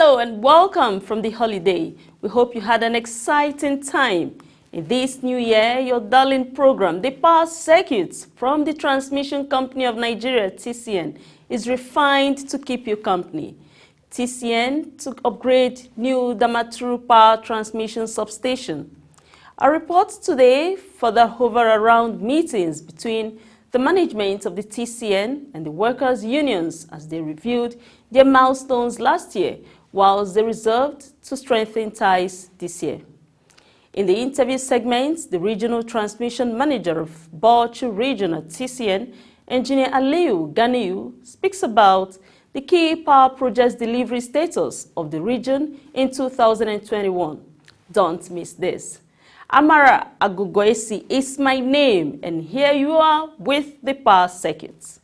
Hello and welcome from the holiday. We hope you had an exciting time. In this new year, your darling program, The Power Circuits from the Transmission Company of Nigeria, TCN, is refined to keep you company. TCN to upgrade new Damaturu Power Transmission Substation. Our report today further hover around meetings between the management of the TCN and the workers' unions as they reviewed their milestones last year, whilst they reserved to strengthen ties this year. In the interview segment, the Regional Transmission Manager of Bauchi Region at TCN, Engineer Aliyu Ganiyu, speaks about the key power projects delivery status of the region in 2021. Don't miss this. Amara Agugoesi is my name, and here you are with the Power Circuits.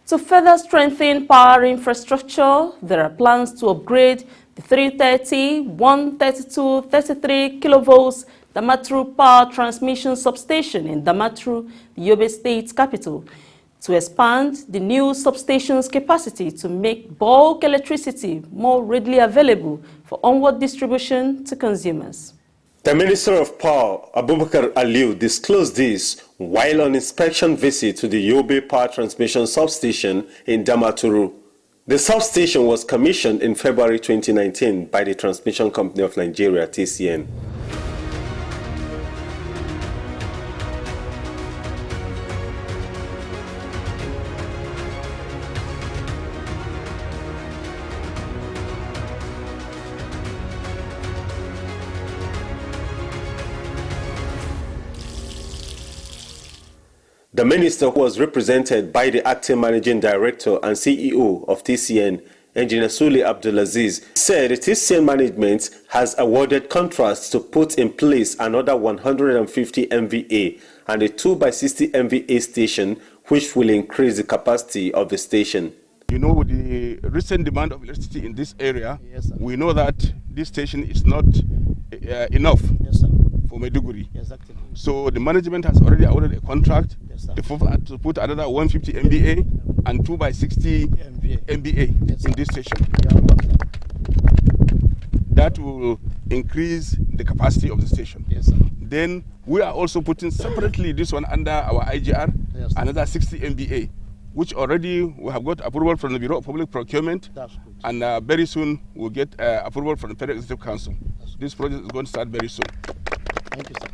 To further strengthen power infrastructure, there are plans to upgrade the 330, 132, 33 kilovolts Damaturu Power Transmission Substation in Damaturu, the Yobe State capital, to expand the new substation's capacity to make bulk electricity more readily available for onward distribution to consumers. The Minister of Power, Abubakar Aliyu, disclosed this while on inspection visit to the Yobe Power Transmission Substation in Damaturu. The substation was commissioned in February 2019 by the Transmission Company of Nigeria, TCN. The minister was represented by the acting managing director and CEO of TCN, Engineer Sule Abdulaziz, said the TCN management has awarded contracts to put in place another 150 MVA and a 2x60 MVA station, which will increase the capacity of the station. You know, with the recent demand of electricity in this area, yes, we know that this station is not enough, yes, for Maiduguri. Exactly. So the management has already awarded a contract, yes, to put another 150 MVA and 2x60 MVA, yes, in this station. That will increase the capacity of the station. Yes, then we are also putting separately this one under our IGR, yes, another 60 MVA, which already we have got approval from the Bureau of Public Procurement, and very soon we'll get approval from the Federal Executive Council. This project is going to start very soon. Thank you, sir.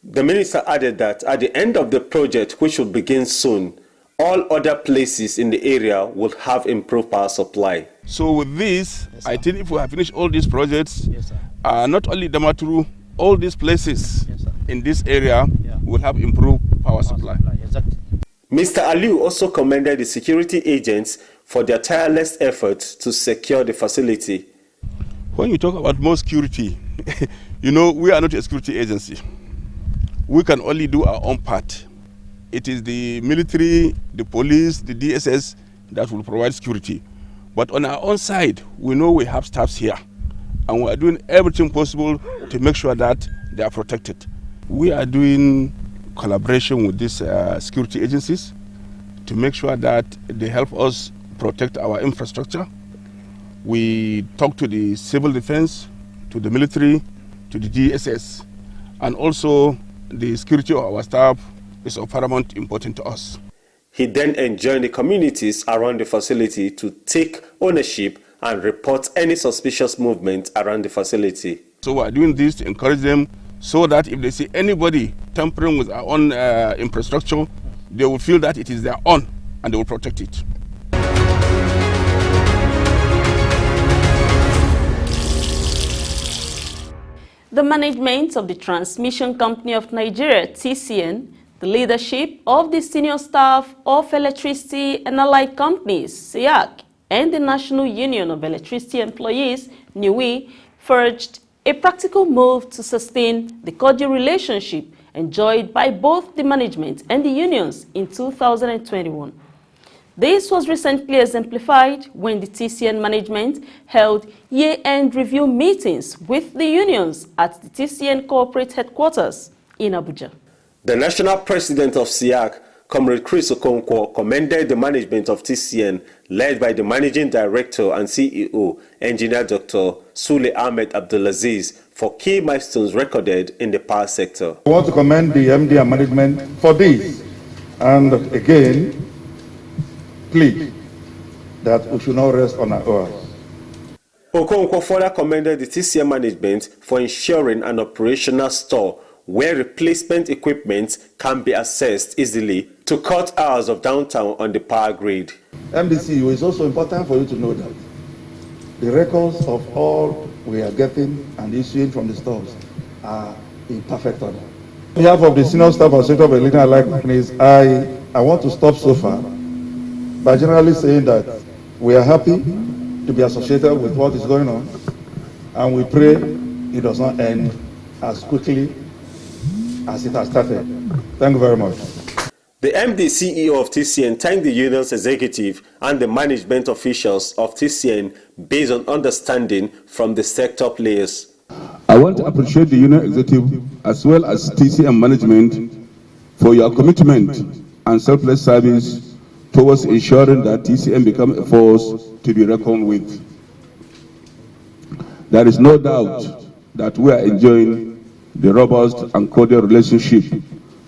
The minister added that at the end of the project, which will begin soon, all other places in the area will have improved power supply. So with this, yes, I think if we have finished all these projects, yes, not only Damaturu, all these places, yes, in this area, yeah, will have improved power supply. Exactly. Mr. Aliyu also commended the security agents for their tireless efforts to secure the facility. When you talk about more security, you know, we are not a security agency. We can only do our own part. It is the military, the police, the DSS that will provide security. But on our own side, we know we have staffs here, and we are doing everything possible to make sure that they are protected. We are doing collaboration with these security agencies to make sure that they help us protect our infrastructure. We talk to the civil defense, to the military, to the DSS, and also the security of our staff is of paramount importance to us. He then enjoined the communities around the facility to take ownership and report any suspicious movement around the facility. So we are doing this to encourage them so that if they see anybody tampering with our own infrastructure, they will feel that it is their own and they will protect it. The management of the Transmission Company of Nigeria, TCN, the leadership of the senior staff of electricity and allied companies, SIAC, and the National Union of Electricity Employees, NUE, forged a practical move to sustain the cordial relationship enjoyed by both the management and the unions in 2021. This was recently exemplified when the TCN management held year-end review meetings with the unions at the TCN corporate headquarters in Abuja. The national president of SIAC, Comrade Chris Okonkwo, commended the management of TCN, led by the managing director and CEO, Engineer Dr. Sule Ahmed Abdulaziz, for key milestones recorded in the power sector. I want to commend the MD and management for this, and again, plead that we should not rest on our oars. Okonkwo further commended the TCN management for ensuring an operational store where replacement equipment can be accessed easily to cut hours of downtime on the power grid. MDCU, is also important for you to know that the records of all we are getting and issuing from the stores are in perfect order. On behalf of the senior staff and sector of the allied companies, I want to stop so far by generally saying that we are happy to be associated with what is going on, and we pray it does not end as quickly as it has started. Thank you very much. The MD CEO of TCN thanked the union's executive and the management officials of TCN based on understanding from the sector players. I want to appreciate the union executive as well as TCN management for your commitment and selfless service towards ensuring that TCN becomes a force to be reckoned with. There is no doubt that we are enjoying the robust and cordial relationship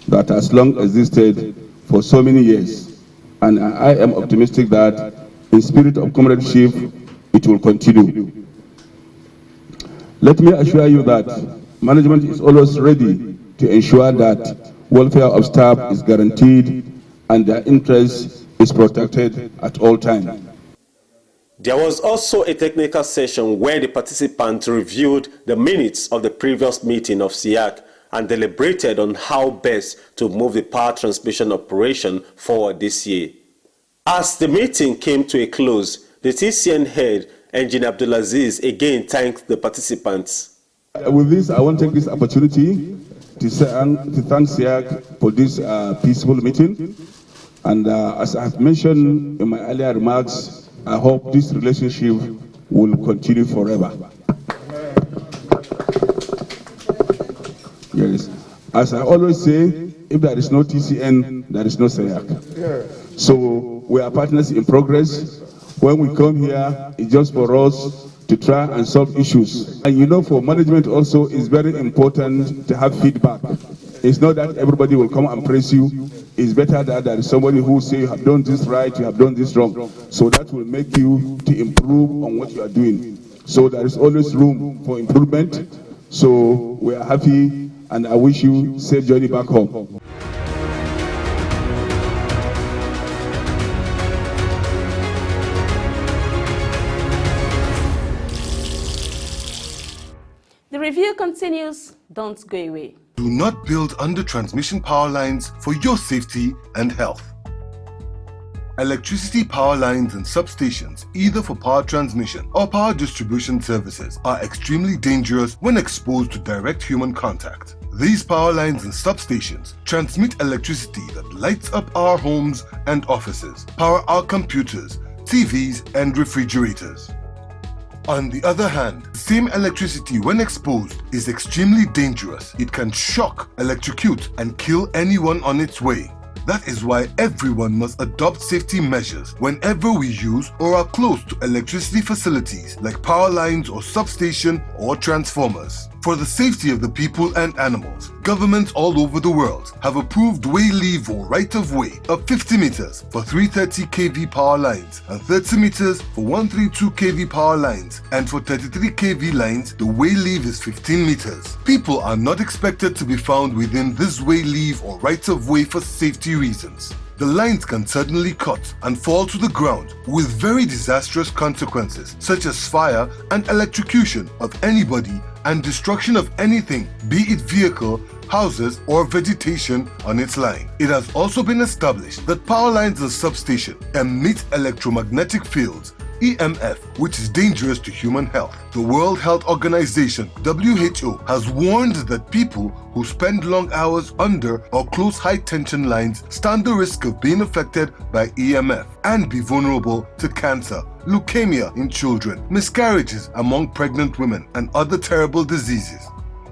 that has long existed for so many years, and I am optimistic that in spirit of comradeship it will continue. Let me assure you that management is always ready to ensure that welfare of staff is guaranteed and their interest is protected at all times. There was also a technical session where the participants reviewed the minutes of the previous meeting of SIAC and deliberated on how best to move the power transmission operation forward this year. As the meeting came to a close, the TCN head, Engineer Abdulaziz, again thanked the participants. With this, I want to take this opportunity to thank SIAC for this peaceful meeting. And as I have mentioned in my earlier remarks, I hope this relationship will continue forever. Yes. As I always say, if there is no TCN, there is no SIAC. So we are partners in progress. When we come here, it's just for us to try and solve issues. And you know, for management also, it's very important to have feedback. It's not that everybody will come and praise you. It's better that there is somebody who say you have done this right, you have done this wrong. So that will make you to improve on what you are doing. So there is always room for improvement. So we are happy, and I wish you safe journey back home. The review continues. Don't go away. Do not build under transmission power lines for your safety and health. Electricity power lines and substations, either for power transmission or power distribution services, are extremely dangerous when exposed to direct human contact. These power lines and substations transmit electricity that lights up our homes and offices, power our computers, TVs, and refrigerators. On the other hand, the same electricity when exposed is extremely dangerous. It can shock, electrocute, and kill anyone on its way. That is why everyone must adopt safety measures whenever we use or are close to electricity facilities like power lines or substation or transformers. For the safety of the people and animals, governments all over the world have approved way leave or right-of-way of 50 meters for 330 kV power lines and 30 meters for 132 kV power lines, and for 33 kV lines the way leave is 15 meters. People are not expected to be found within this way leave or right-of-way for safety reasons. The lines can suddenly cut and fall to the ground with very disastrous consequences such as fire and electrocution of anybody and destruction of anything, be it vehicle, houses or vegetation on its line. It has also been established that power lines and substations emit electromagnetic fields EMF, which is dangerous to human health. The World Health Organization, WHO, has warned that people who spend long hours under or close high-tension lines stand the risk of being affected by EMF and be vulnerable to cancer, leukemia in children, miscarriages among pregnant women, and other terrible diseases.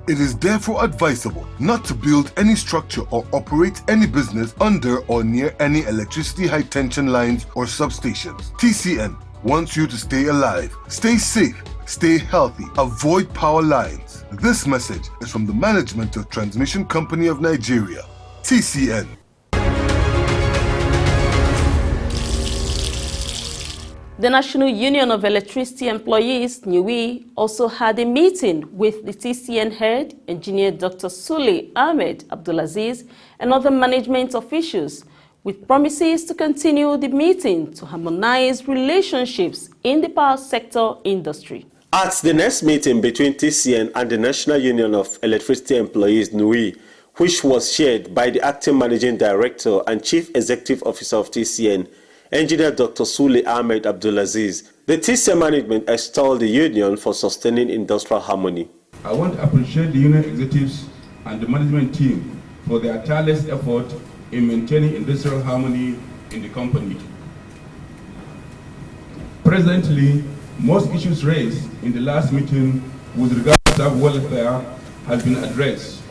It is therefore advisable not to build any structure or operate any business under or near any electricity high-tension lines or substations. TCN wants you to stay alive, stay safe, stay healthy, avoid power lines. This message is from the management of Transmission Company of Nigeria, TCN. The National Union of Electricity Employees, NUE, also had a meeting with the TCN head, Engineer Dr. Sule Ahmed Abdulaziz, and other management officials, with promises to continue the meeting to harmonize relationships in the power sector industry. At the next meeting between TCN and the National Union of Electricity Employees, NUE, which was chaired by the Acting Managing Director and Chief Executive Officer of TCN, Engineer Dr. Sule Ahmed Abdulaziz, the TCN management extolled the union for sustaining industrial harmony. I want to appreciate the union executives and the management team for their tireless effort in maintaining industrial harmony in the company. Presently, most issues raised in the last meeting with regard to staff welfare has been addressed.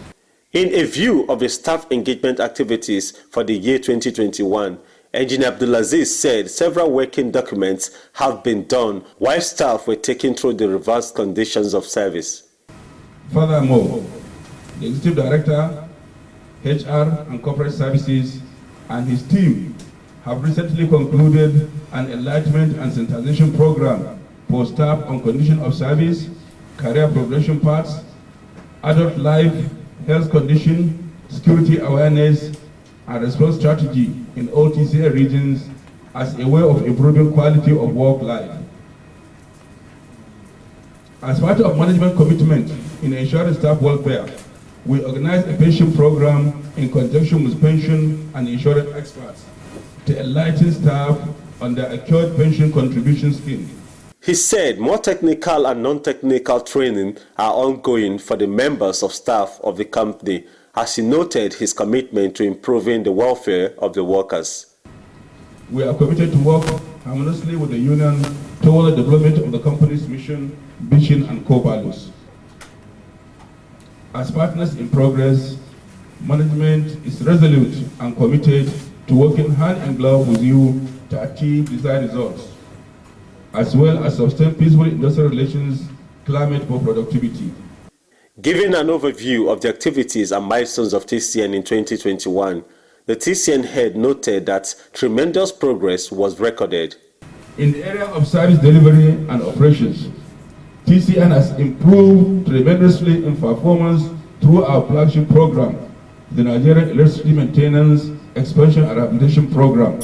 In a view of the staff engagement activities for the year 2021, Engineer Abdulaziz said several working documents have been done while staff were taken through the revised conditions of service. Furthermore, the Executive Director, HR and Corporate Services and his team have recently concluded an enlightenment and sensitization program for staff on condition of service, career progression paths, adult life, health condition, security awareness, and response strategy in all TCN regions as a way of improving quality of work life. As part of management commitment in ensuring staff welfare, we organized a pension program in conjunction with pension and insurance experts to enlighten staff on the accrued pension contribution scheme. He said more technical and non-technical training are ongoing for the members of staff of the company, as he noted his commitment to improving the welfare of the workers. We are committed to work harmoniously with the union toward the development of the company's mission, vision, and core values. As partners in progress, management is resolute and committed to working hand in glove with you to achieve desired results, as well as sustain peaceful industrial relations climate for productivity. Giving an overview of the activities and milestones of TCN in 2021, the TCN head noted that tremendous progress was recorded. In the area of service delivery and operations, TCN has improved tremendously in performance through our flagship program, the Nigerian Electricity Maintenance, Expansion and Rehabilitation Program,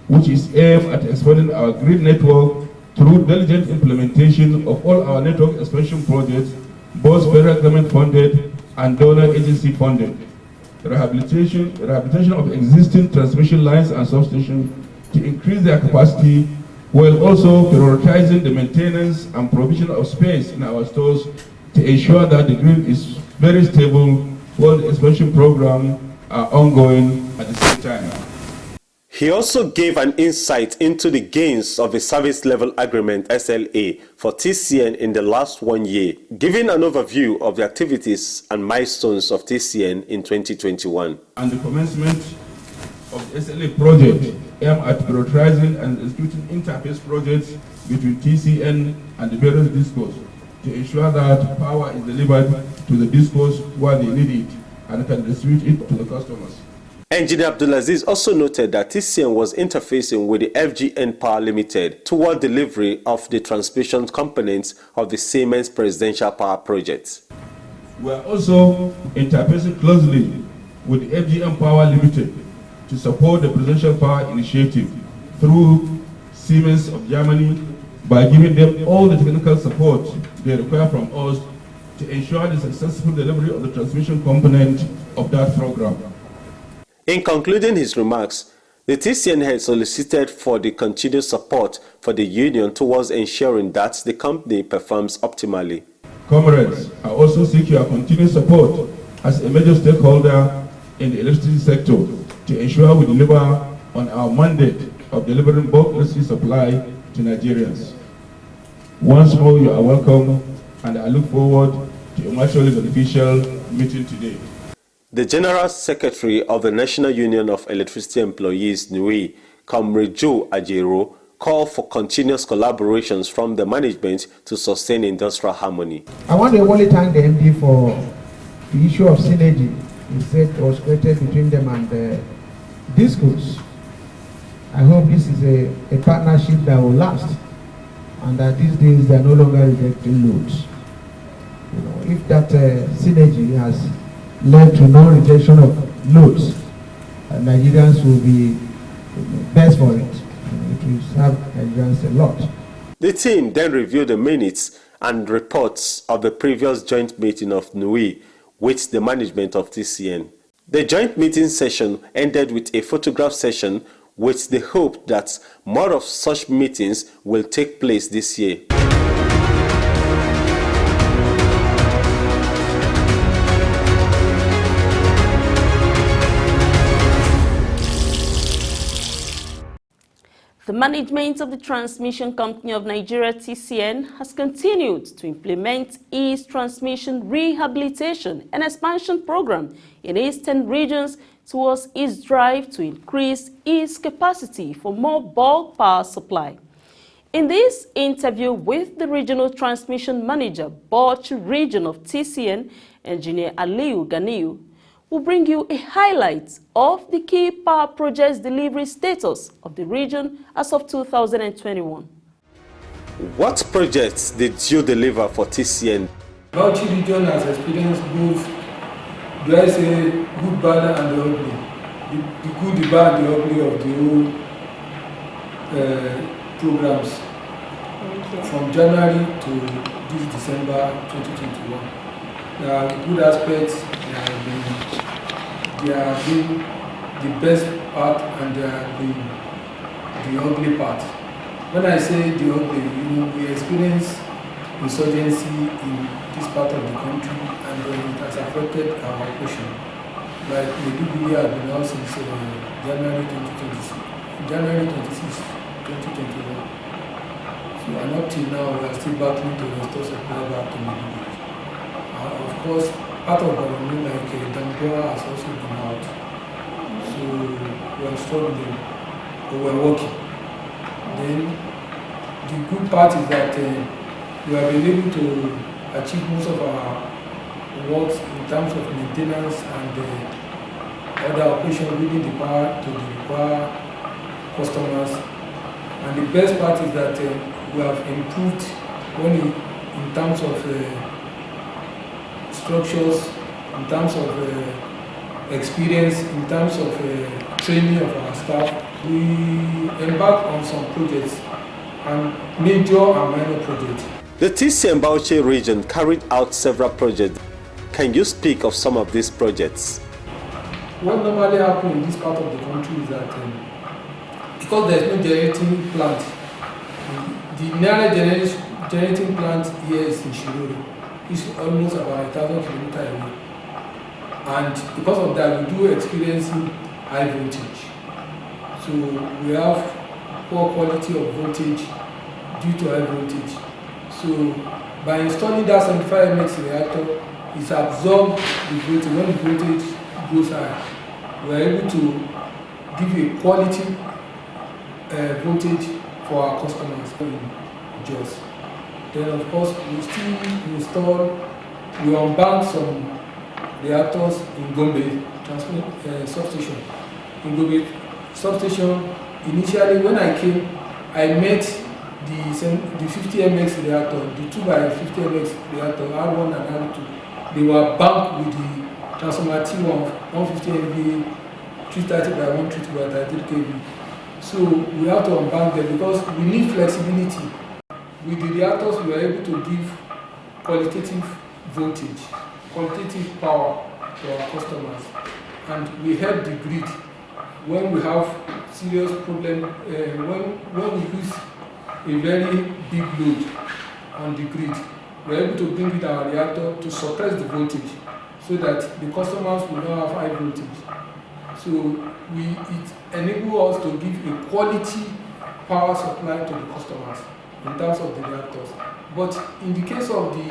which is aimed at expanding our grid network through diligent implementation of all our network expansion projects, both federal government funded and donor agency funded. Rehabilitation of existing transmission lines and substations to increase their capacity, while also prioritizing the maintenance and provision of space in our stores to ensure that the grid is very stable while the expansion program are ongoing at the same time. He also gave an insight into the gains of the Service Level Agreement SLA for TCN in the last 1 year, giving an overview of the activities and milestones of TCN in 2021. And the commencement of the SLA project aimed at prioritizing and executing interface projects between TCN and the various discos to ensure that power is delivered to the discos where they need it and can distribute it to the customers. Engineer Abdulaziz also noted that TCN was interfacing with the FGN Power Limited toward delivery of the transmission components of the Siemens Presidential Power Project. We are also interfacing closely with the FGN Power Limited to support the Presidential Power Initiative through Siemens of Germany by giving them all the technical support they require from us to ensure the successful delivery of the transmission component of that program. In concluding his remarks, The TCN had solicited for the continued support for the union towards ensuring that the company performs optimally. Comrades, I also seek your continued support as a major stakeholder in the electricity sector to ensure we deliver on our mandate of delivering bulk electricity supply to Nigerians. Once more, you are welcome, and I look forward to a mutually beneficial meeting today. The General Secretary of the National Union of Electricity Employees, NUE, Comrade Joe Ajero, called for continuous collaborations from the management to sustain industrial harmony. I want to only thank the MD for the issue of synergy he said was created between them and the DISCOs. I hope this is a partnership that will last, and that these days they are no longer rejecting loads. You know, if that synergy has led to no rejection of loads, Nigerians will be best for it. It will serve Nigerians a lot. The team then reviewed the minutes and reports of the previous joint meeting of NUE with the management of TCN. The joint meeting session ended with a photograph session with the hope that more of such meetings will take place this year. The management of the Transmission Company of Nigeria, TCN, has continued to implement its transmission rehabilitation and expansion program in eastern regions towards its drive to increase its capacity for more bulk power supply. In this interview with the Regional Transmission Manager, Bauchi Region of TCN, Engineer Aliu Ganiu, will bring you a highlight of the key power projects delivery status of the region as of 2021. What projects did you deliver for TCN? Bauchi region has experienced both, do I say, good, bad, and the ugly. The good, the bad, the ugly of the whole programs from January to this December 2021. There are good aspects, there have been the best part, and there have been the ugly part. When I say the ugly, we experience insurgency in this part of the country, and it has affected our operation. Like Meduguri has been out since January 26, 2021. So, and up till now, we are still battling to restore supply back to Meduguri. Of course, part of our new, like Damboa, has also been out. So we are struggling, but we are working. Then the good part is that we have been able to achieve most of our works in terms of maintenance and other operations within the power to the power customers. And the best part is that we have improved in terms of structures, in terms of experience, in terms of training of our staff. We embark on some projects, and major and minor projects. The TCN Bauchi region carried out several projects. Can you speak of some of these projects? What normally happens in this part of the country is that because there is no generating plant, the nearest generating plant here is in Shiroro. It's almost about 1,000 kilometers away. And because of that, we do experience high voltage. So we have poor quality of voltage due to high voltage. So by installing that 75 MX reactor, it's absorbed the voltage. When the voltage goes high, we are able to give a quality voltage for our customers in Jos. Then of course we still we unbank some reactors in Gombe substation. In Gombe substation, initially when I came, I met the 50 MX reactor, the 2 by 50 MX reactor, R1 and R2. They were banked with the transformer T1 150 MV 330 by 130 by 33 kV. So we have to unbank them because we need flexibility. With the reactors, we are able to give qualitative voltage, qualitative power to our customers. And we help the grid when we have serious problem when we use a very big load on the grid. We're able to bring in our reactor to suppress the voltage so that the customers will not have high voltage. So it enables us to give a quality power supply to the customers in terms of the reactors. But in the case of the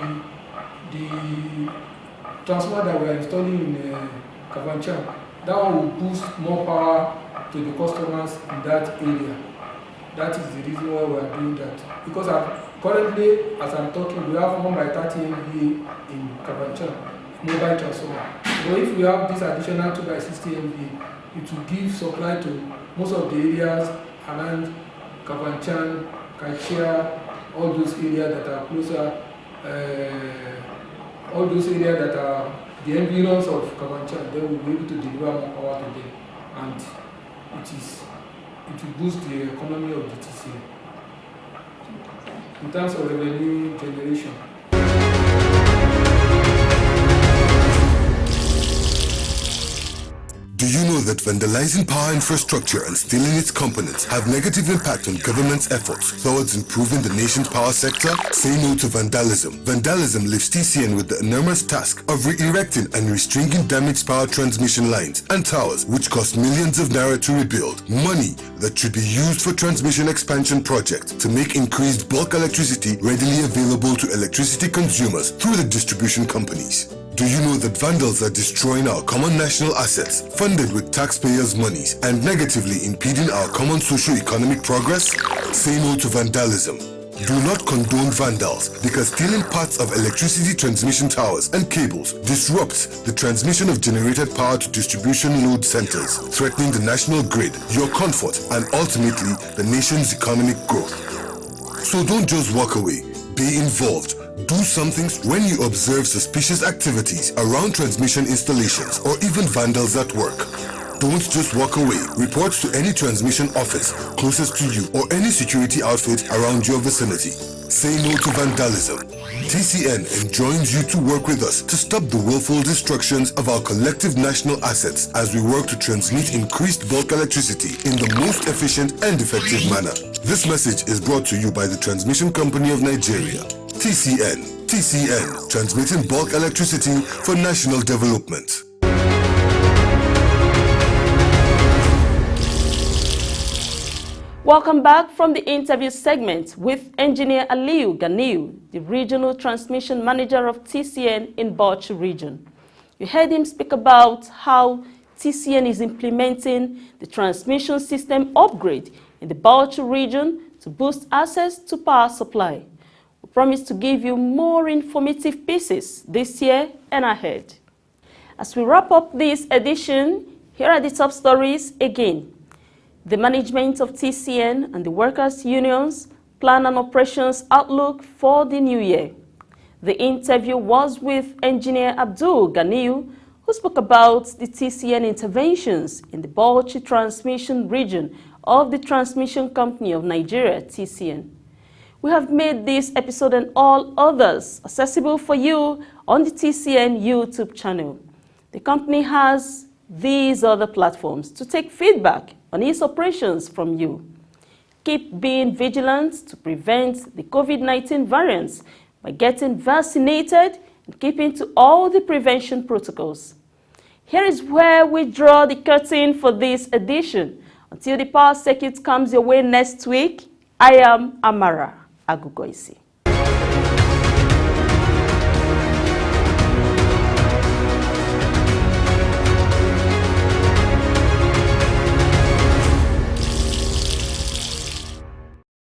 transformer that we are installing in Kafanchan, that one will boost more power to the customers in that area. That is the reason why we are doing that. Because currently, as I'm talking, we have 1 by 30 MVA in Kafanchan, mobile transformer. But if we have this additional 2 by 60 MVA, it will give supply to most of the areas around Kafanchan, Kachia, all those areas that are closer, all those areas that are the environs of Kafanchan. They will be able to deliver more power to them, and it will boost the economy of the TCN in terms of revenue generation. Do you know that vandalizing power infrastructure and stealing its components have negative impact on government's efforts towards improving the nation's power sector? Say no to vandalism. Vandalism leaves TCN with the enormous task of re-erecting and restringing damaged power transmission lines and towers, which cost millions of naira to rebuild. Money that should be used for transmission expansion projects to make increased bulk electricity readily available to electricity consumers through the distribution companies. Do you know that vandals are destroying our common national assets, funded with taxpayers' monies, and negatively impeding our common socio-economic progress? Say no to vandalism. Do not condone vandals, because stealing parts of electricity transmission towers and cables disrupts the transmission of generated power to distribution load centers, threatening the national grid, your comfort, and ultimately the nation's economic growth. So don't just walk away. Be involved. Do something when you observe suspicious activities around transmission installations or even vandals at work. Don't just walk away. Report to any transmission office closest to you or any security outfit around your vicinity. Say no to vandalism. TCN enjoins you to work with us to stop the willful destructions of our collective national assets as we work to transmit increased bulk electricity in the most efficient and effective manner. This message is brought to you by the Transmission Company of Nigeria. TCN, transmitting bulk electricity for national development. Welcome back from the interview segment with Engineer Aliyu Ganiu, the Regional Transmission Manager of TCN in Bauchi region. You heard him speak about how TCN is implementing the transmission system upgrade in the Bauchi region to boost access to power supply. We promise to give you more informative pieces this year and ahead. As we wrap up this edition, here are the top stories again. The management of TCN and the workers' unions plan an operations outlook for the new year. The interview was with Engineer Abdul Ganiu, who spoke about the TCN interventions in the Bauchi transmission region of the Transmission Company of Nigeria, TCN. We have made this episode and all others accessible for you on the TCN YouTube channel. The company has these other platforms to take feedback on its operations from you. Keep being vigilant to prevent the COVID-19 variants by getting vaccinated and keeping to all the prevention protocols. Here is where we draw the curtain for this edition. Until the power circuit comes your way next week, I am Amara Agugoisi.